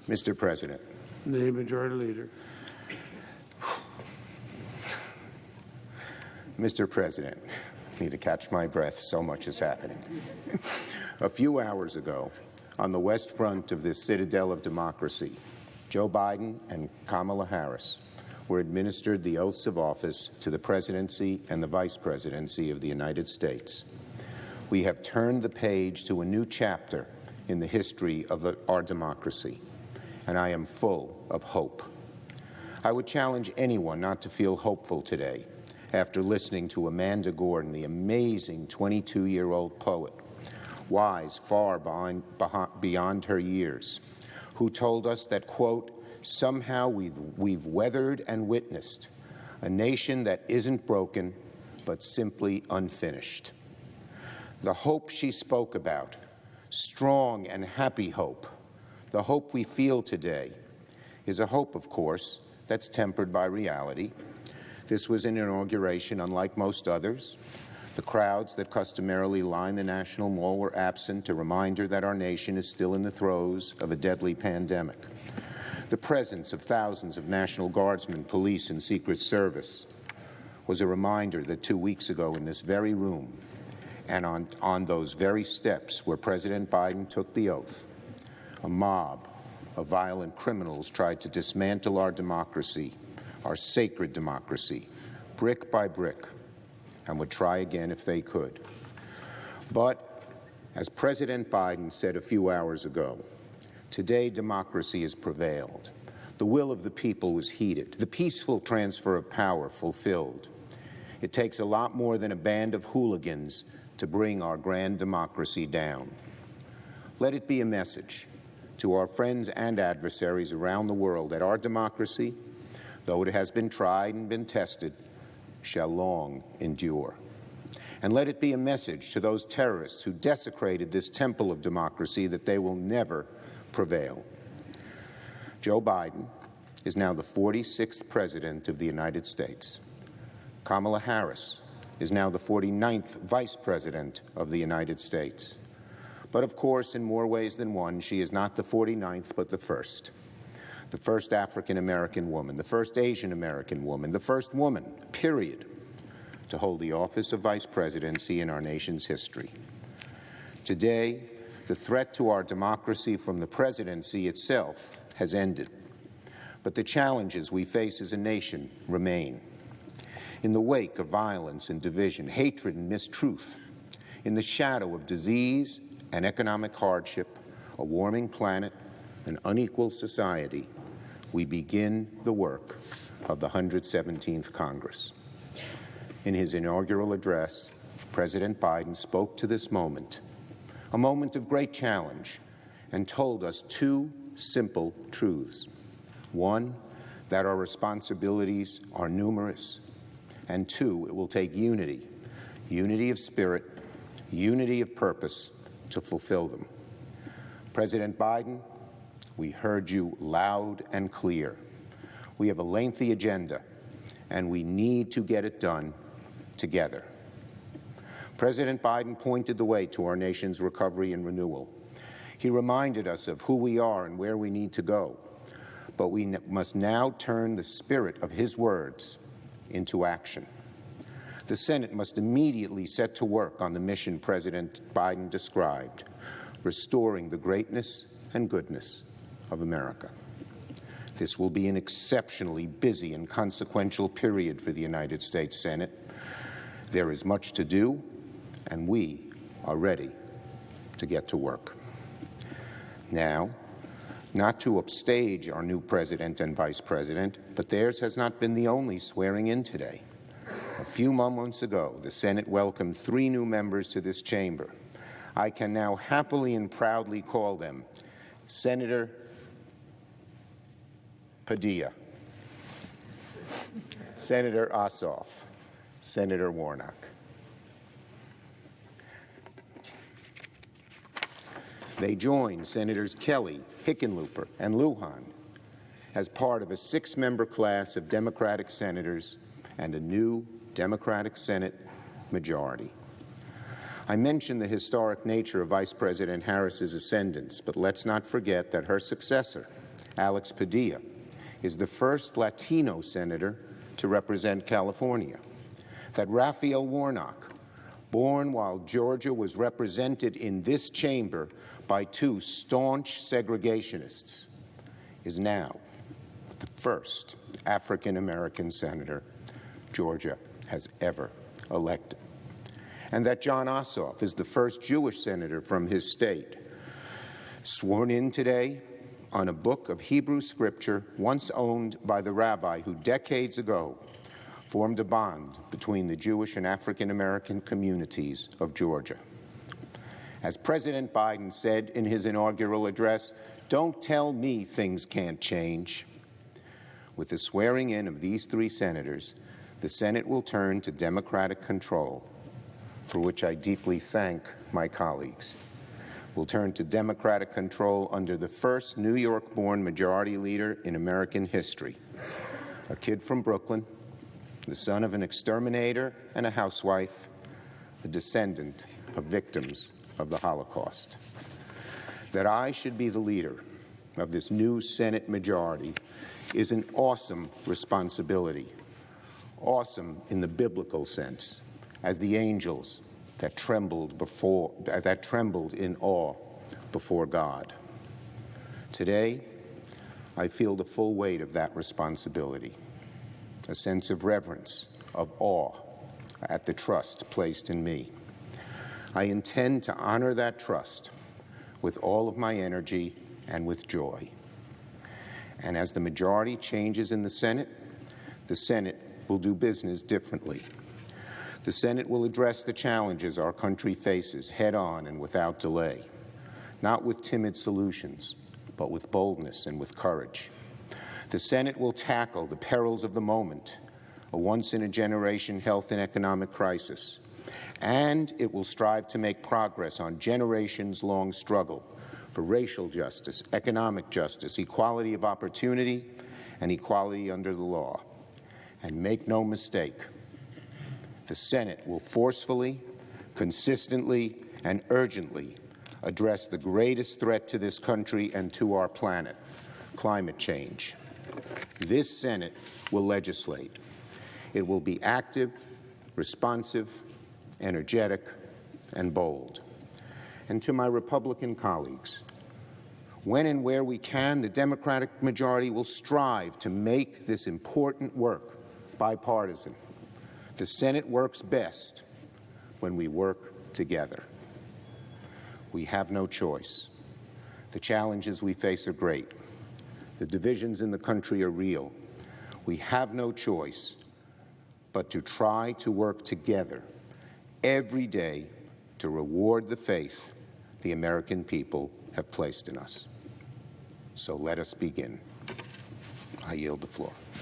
Mr. President. The Majority Leader. Mr. President, I need to catch my breath, so much is happening. A few hours ago, on the west front of this citadel of democracy, Joe Biden and Kamala Harris were administered the oaths of office to the presidency and the vice presidency of the United States. We have turned the page to a new chapter in the history of our democracy, and I am full of hope. I would challenge anyone not to feel hopeful today after listening to Amanda Gorman, the amazing 22-year-old poet, wise far beyond her years, who told us that, quote, somehow we've weathered and witnessed a nation that isn't broken, but simply unfinished. The hope she spoke about, strong and happy hope, the hope we feel today, is a hope, of course, that's tempered by reality. This was an inauguration unlike most others. The crowds that customarily line the National Mall were absent, a reminder that our nation is still in the throes of a deadly pandemic. The presence of thousands of National Guardsmen, police, and Secret Service was a reminder that 2 weeks ago in this very room and on those very steps where President Biden took the oath, a mob of violent criminals tried to dismantle our democracy, our sacred democracy, brick by brick, and would try again if they could. But, as President Biden said a few hours ago, today democracy has prevailed. The will of the people was heeded. The peaceful transfer of power fulfilled. It takes a lot more than a band of hooligans to bring our grand democracy down. Let it be a message to our friends and adversaries around the world that our democracy, though it has been tried and been tested, shall long endure. And let it be a message to those terrorists who desecrated this temple of democracy that they will never prevail. Joe Biden is now the 46th President of the United States. Kamala Harris is now the 49th Vice President of the United States. But of course, in more ways than one, she is not the 49th, but the first. The first African-American woman, the first Asian-American woman, the first woman, period, to hold the office of Vice Presidency in our nation's history. Today, the threat to our democracy from the presidency itself has ended, but the challenges we face as a nation remain. In the wake of violence and division, hatred and mistruth, in the shadow of disease and economic hardship, a warming planet, an unequal society, we begin the work of the 117th Congress. In his inaugural address, President Biden spoke to this moment, a moment of great challenge, and told us two simple truths. One, that our responsibilities are numerous, and two, it will take unity, unity of spirit, unity of purpose to fulfill them. President Biden, we heard you loud and clear. We have a lengthy agenda, and we need to get it done together. President Biden pointed the way to our nation's recovery and renewal. He reminded us of who we are and where we need to go. But we must now turn the spirit of his words into action. The Senate must immediately set to work on the mission President Biden described, restoring the greatness and goodness of America. This will be an exceptionally busy and consequential period for the United States Senate. There is much to do, and we are ready to get to work. Now, not to upstage our new president and vice president, but theirs has not been the only swearing in today. A few moments ago, the Senate welcomed 3 new members to this chamber. I can now happily and proudly call them Senator Padilla, Senator Ossoff, Senator Warnock. They join Senators Kelly, Hickenlooper, and Lujan as part of a 6-member class of Democratic senators and a new Democratic Senate majority. I mentioned the historic nature of Vice President Harris's ascendance, but let's not forget that her successor, Alex Padilla, is the first Latino senator to represent California. That Raphael Warnock, born while Georgia was represented in this chamber by two staunch segregationists, is now the first African-American senator Georgia has ever elected. And that John Ossoff is the first Jewish senator from his state, sworn in today on a book of Hebrew scripture once owned by the rabbi who decades ago formed a bond between the Jewish and African-American communities of Georgia. As President Biden said in his inaugural address, "Don't tell me things can't change." With the swearing in of these three senators, the Senate will turn to Democratic control, for which I deeply thank my colleagues. We'll turn to Democratic control under the first New York-born majority leader in American history, a kid from Brooklyn, the son of an exterminator and a housewife, a descendant of victims of the Holocaust. That I should be the leader of this new Senate majority is an awesome responsibility, awesome in the biblical sense, as the angels that trembled in awe before God. Today, I feel the full weight of that responsibility, a sense of reverence, of awe at the trust placed in me. I intend to honor that trust with all of my energy and with joy. And as the majority changes in the Senate will do business differently. The Senate will address the challenges our country faces head-on and without delay, not with timid solutions, but with boldness and with courage. The Senate will tackle the perils of the moment, a once-in-a-generation health and economic crisis, and it will strive to make progress on generations-long struggle for racial justice, economic justice, equality of opportunity, and equality under the law. And make no mistake, the Senate will forcefully, consistently, and urgently address the greatest threat to this country and to our planet, climate change. This Senate will legislate. It will be active, responsive, energetic, and bold. And to my Republican colleagues, when and where we can, the Democratic majority will strive to make this important work bipartisan. The Senate works best when we work together. We have no choice. The challenges we face are great. The divisions in the country are real. We have no choice but to try to work together every day to reward the faith the American people have placed in us. So let us begin. I yield the floor.